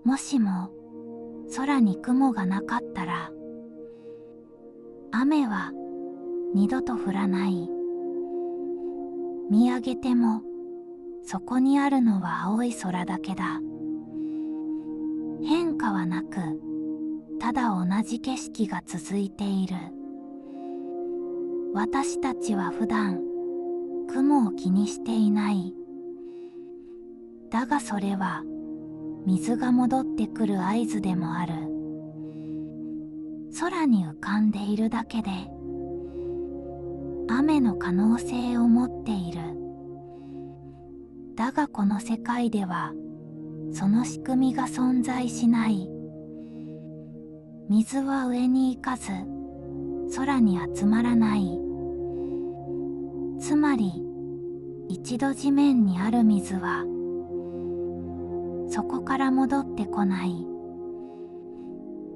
もしも空に雲がなかったら、雨は二度と降らない。見上げてもそこにあるのは青い空だけだ。変化はなく、ただ同じ景色が続いている。私たちは普段雲を気にしていない。だがそれは水が戻ってくる合図でもある。空に浮かんでいるだけで雨の可能性を持っている。だがこの世界ではその仕組みが存在しない。水は上に行かず空に集まらない。つまり一度地面にある水はそこから戻ってこない。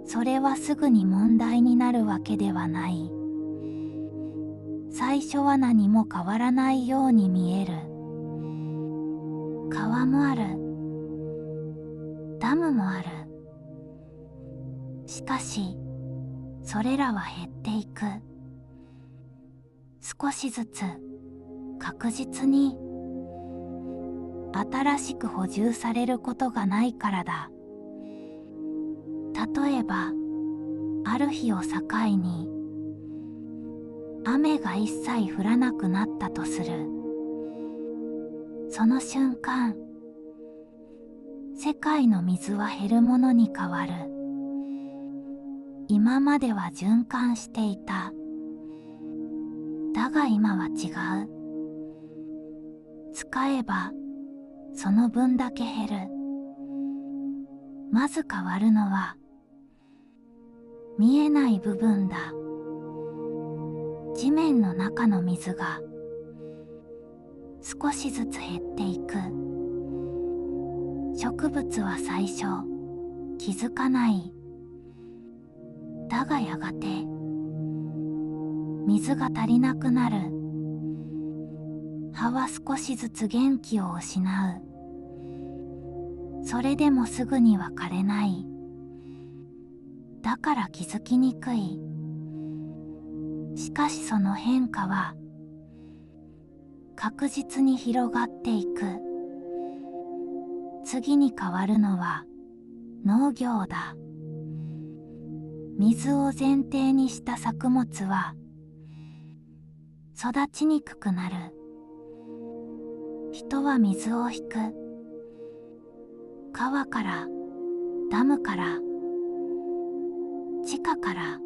それはすぐに問題になるわけではない。最初は何も変わらないように見える。川もある。ダムもある。しかし、それらは減っていく。少しずつ、確実に、新しく補充されることがないからだ。例えば、ある日を境に、雨が一切降らなくなったとする。その瞬間、世界の水は減るものに変わる。今までは循環していた。だが今は違う。使えば、その分だけ減る。まず変わるのは、見えない部分だ。地面の中の水が少しずつ減っていく。植物は最初気づかない。だがやがて水が足りなくなる。葉は少しずつ元気を失う。それでもすぐには枯れない。だから気づきにくい。しかしその変化は確実に広がっていく。次に変わるのは農業だ。水を前提にした作物は育ちにくくなる。人は水を引く。川から、ダムから、地下から。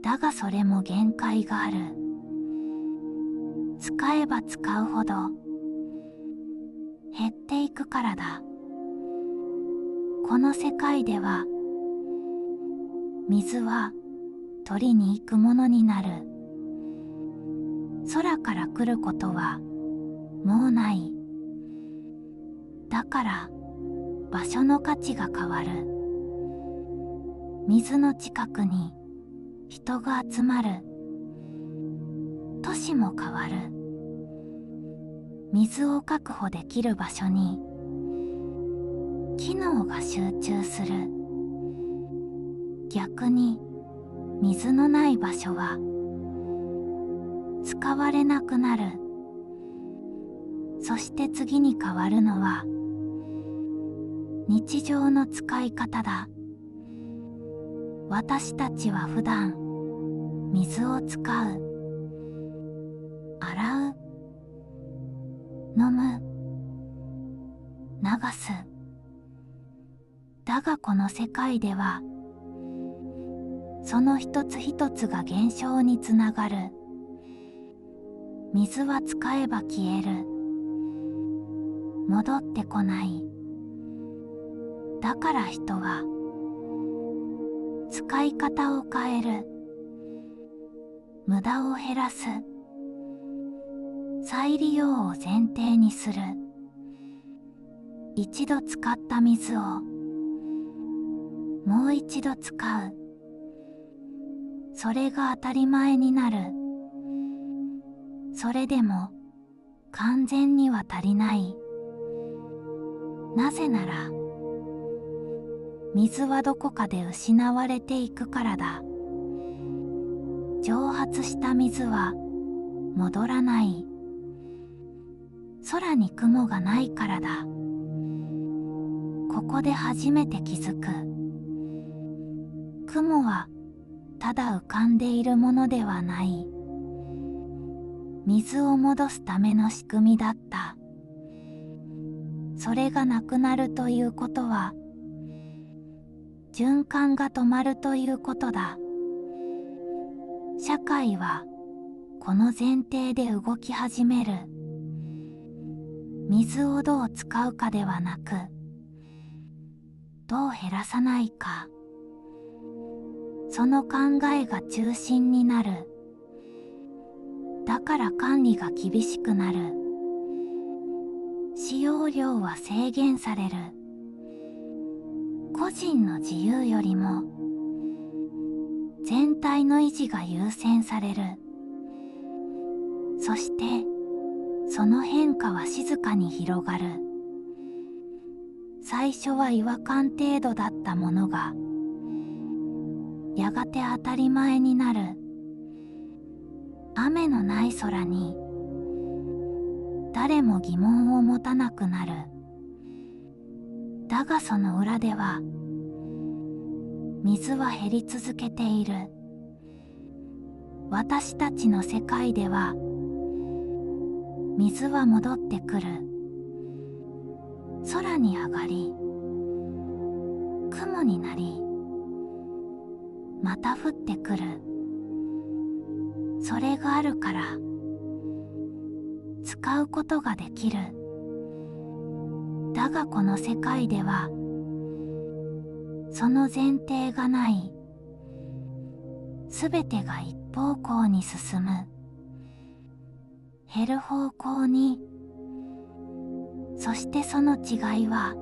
だがそれも限界がある。使えば使うほど減っていくからだ。この世界では水は取りに行くものになる。空から来ることはもうない。だから場所の価値が変わる。水の近くに人が集まる。都市も変わる。水を確保できる場所に機能が集中する。逆に水のない場所は使われなくなる。そして次に変わるのは日常の使い方だ。私たちは普段水を使う、洗う、飲む、流す。だがこの世界ではその一つ一つが減少につながる。水は使えば消える。戻ってこない。だから人は使い方を変える。無駄を減らす。再利用を前提にする。一度使った水をもう一度使う。それが当たり前になる。それでも完全には足りない。なぜなら水はどこかで失われていくからだ。蒸発した水は戻らない。空に雲がないからだ。ここで初めて気づく。雲はただ浮かんでいるものではない。水を戻すための仕組みだった。それがなくなるということは、循環が止まるということだ。社会はこの前提で動き始める。水をどう使うかではなく、どう減らさないか。その考えが中心になる。だから管理が厳しくなる。使用量は制限される。個人の自由よりも全体の維持が優先される。そしてその変化は静かに広がる。最初は違和感程度だったものがやがて当たり前になる。雨のない空に誰も疑問を持たなくなる。だがその裏では水は減り続けている。私たちの世界では水は戻ってくる。空に上がり雲になりまた降ってくる。それがあるから使うことができる。だがこの世界ではその前提がない。すべてが一方向に進む。減る方向に。そしてその違いは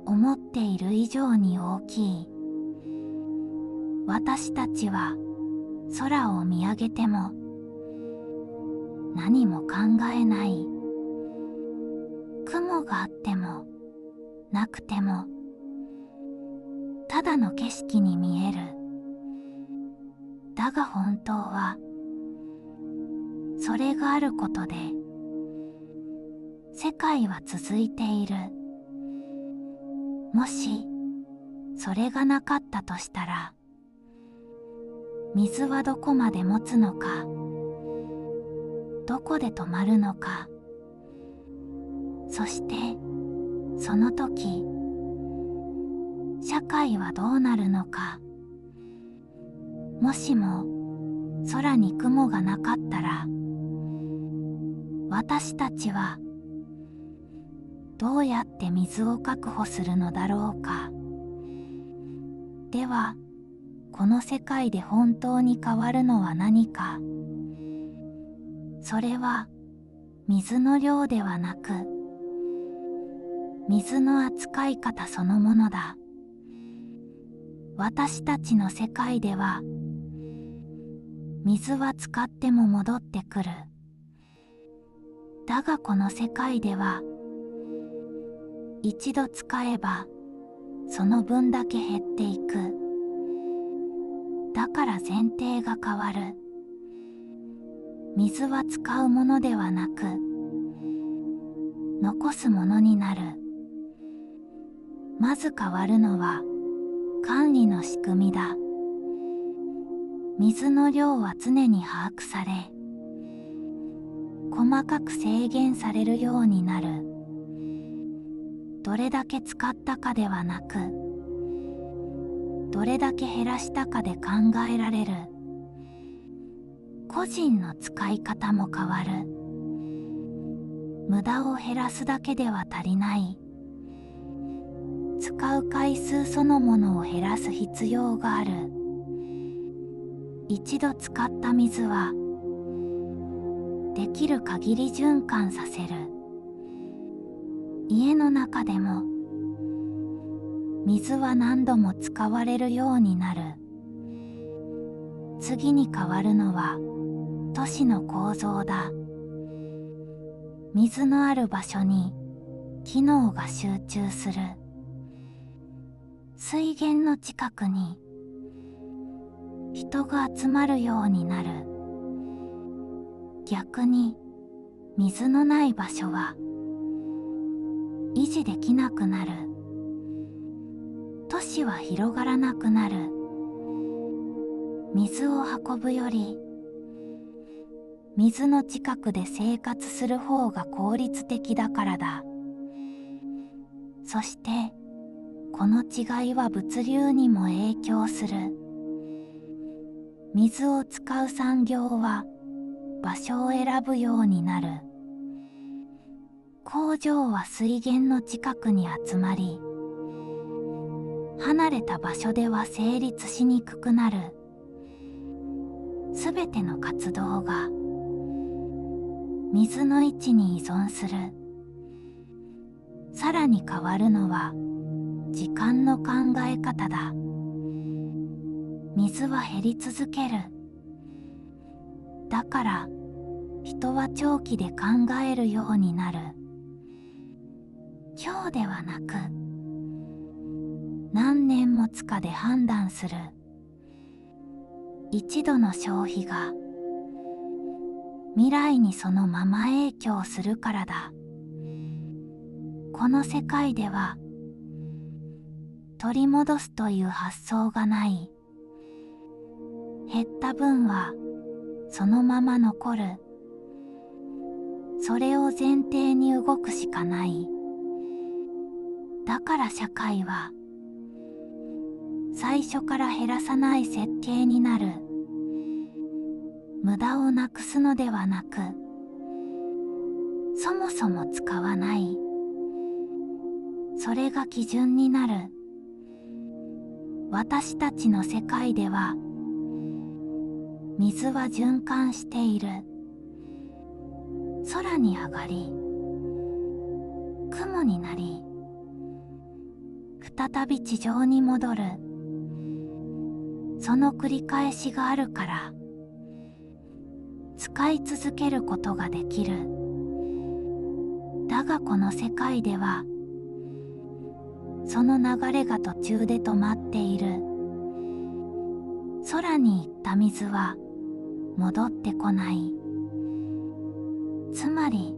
思っている以上に大きい。私たちは空を見上げても何も考えない。雲があってもなくてもただの景色に見える。だが本当はそれがあることで世界は続いている。もしそれがなかったとしたら水はどこまで持つのか、どこで止まるのか。そしてその時社会はどうなるのか。もしも空に雲がなかったら私たちはどうやって水を確保するのだろうか。ではこの世界で本当に変わるのは何か。それは水の量ではなく水の扱い方そのものだ。私たちの世界では水は使っても戻ってくる。だがこの世界では一度使えばその分だけ減っていく。だから前提が変わる。水は使うものではなく残すものになる。まず変わるのは管理の仕組みだ。水の量は常に把握され細かく制限されるようになる。どれだけ使ったかではなくどれだけ減らしたかで考えられる。個人の使い方も変わる。無駄を減らすだけでは足りない。使う回数そのものを減らす必要がある。一度使った水はできる限り循環させる。家の中でも水は何度も使われるようになる。次に変わるのは都市の構造だ。水のある場所に機能が集中する。水源の近くに人が集まるようになる。逆に水のない場所は維持できなくなる。都市は広がらなくなる。水を運ぶより水の近くで生活する方が効率的だからだ。そしてこの違いは物流にも影響する。水を使う産業は場所を選ぶようになる。工場は水源の近くに集まり、離れた場所では成立しにくくなる。すべての活動が水の位置に依存する。さらに変わるのは時間の考え方だ。水は減り続ける。だから人は長期で考えるようになる。今日ではなく何年もつかで判断する。一度の消費が未来にそのまま影響するからだ。この世界では取り戻すという発想がない。減った分はそのまま残る。それを前提に動くしかない。だから社会は最初から減らさない設計になる。無駄をなくすのではなく、そもそも使わない。それが基準になる。私たちの世界では水は循環している。空に上がり、雲になり、再び地上に戻る。その繰り返しがあるから、使い続けることができる。だがこの世界では、その流れが途中で止まっている。空に行った水は戻ってこない。つまり、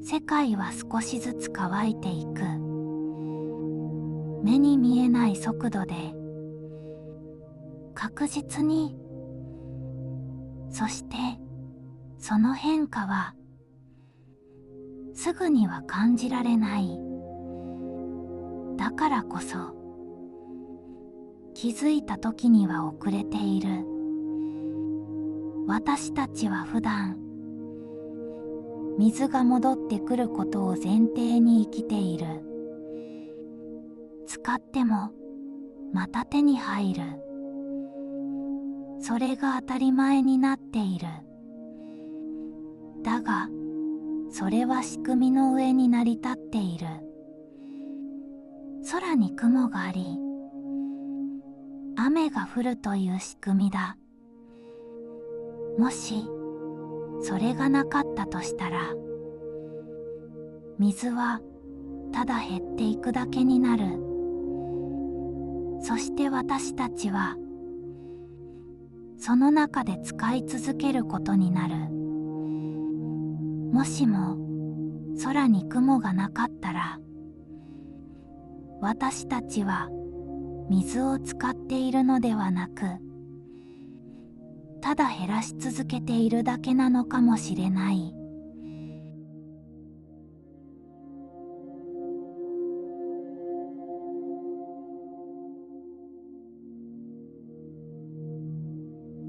世界は少しずつ乾いていく。目に見えない速度で、確実に。そして、その変化は、すぐには感じられない。だからこそ、気づいた時には遅れている。私たちは普段、水が戻ってくることを前提に生きている。使っても、また手に入る。それが当たり前になっている。だが、それは仕組みの上に成り立っている。空に雲があり、雨が降るという仕組みだ。もし、それがなかったとしたら、水はただ減っていくだけになる。そして私たちは、その中で使い続けることになる。もしも空に雲がなかったら、私たちは水を使っているのではなく、ただ減らし続けているだけなのかもしれない。